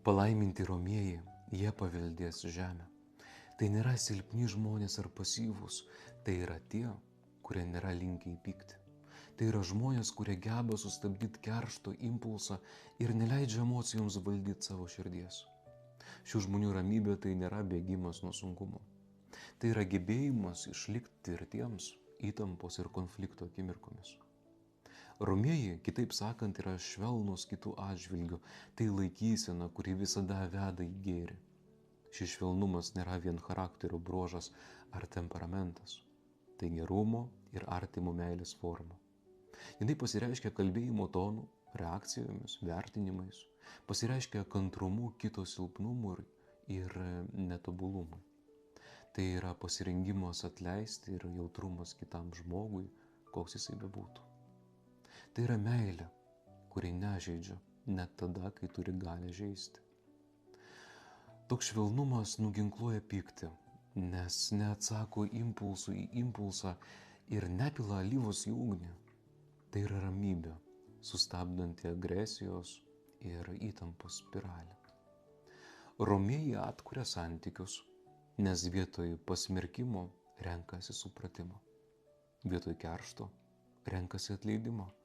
Palaiminti romieji, jie paveldės žemę. Tai nėra silpni žmonės ar pasyvūs, tai yra tie, kurie nėra linkę į pyktį. Tai yra žmonės, kurie geba sustabdyti keršto impulsą ir neleidžia emocijoms valdyti savo širdies. Šių žmonių ramybė tai nėra bėgimas nuo sunkumo. Tai yra gebėjimas išlikti tvirtiems įtampos ir konflikto akimirkomis. Romieji, kitaip sakant, yra švelnus kitų atžvilgių, tai laikysena, kuri visada veda į gėrį. Šis švelnumas nėra vien charakterio bruožas ar temperamentas, tai gerumo ir artimo meilės forma. Jinai pasireiškia kalbėjimo tonu, reakcijomis, vertinimais, pasireiškia kantrumu kito silpnumu ir netobulumui. Tai yra pasirengimas atleisti ir jautrumas kitam žmogui, koks jisai bebūtų. Tai yra meilė, kuri nežeidžia net tada, kai turi galią žeisti. Toks švelnumas nuginkluoja pyktį, nes neatsako impulsų į impulsą ir nepila alyvos į ugnį. Tai yra ramybė, sustabdanti agresijos ir įtampos spiralę. Romieji atkuria santykius, nes vietoj pasmerkimo renkasi supratimą, vietoj keršto renkasi atleidimą,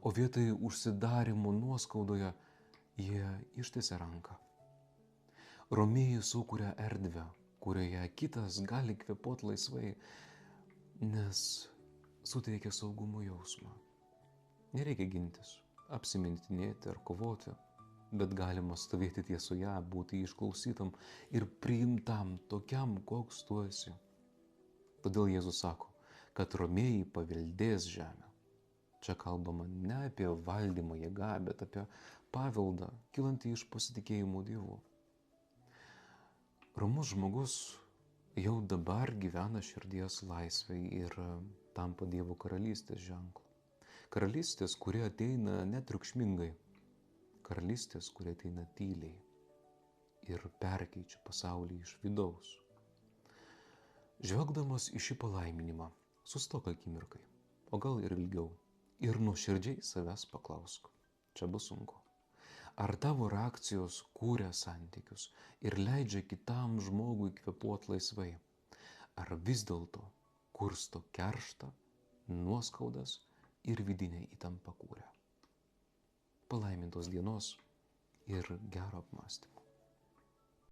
o vietoj užsidarimo nuoskaudoje jie ištiesia ranką. Romieji sukuria erdvę, kurioje kitas gali kvėpuoti laisvai, nes suteikia saugumo jausmą. Nereikia gintis, apsimintinėti ar kovoti, bet galima stovėti tiesoje, būti išklausytam ir priimtam tokiam, koks tu esi. Todėl Jėzus sako, kad romieji paveldės žemę. Čia kalbama ne apie valdymą jėgą, bet apie paveldą, kilantį iš pasitikėjimo Dievu. Ramus žmogus jau dabar gyvena širdies laisvai ir tampa Dievo karalystės ženklu. Karalystės, kurie ateina netriukšmingai, karalystės, kurie ateina tyliai ir perkeičia pasaulį iš vidaus. Žvelgdamas į šį palaiminimą, sustok akimirkai, o gal ir ilgiau, ir nuoširdžiai savęs paklausk, čia bus sunku. Ar tavo reakcijos kūrė santykius ir leidžia kitam žmogui kvėpuoti laisvai? Ar vis dėlto kursto kerštą, nuoskaudas ir vidinę įtampą kūrė? Palaimintos dienos ir gero apmąstymo.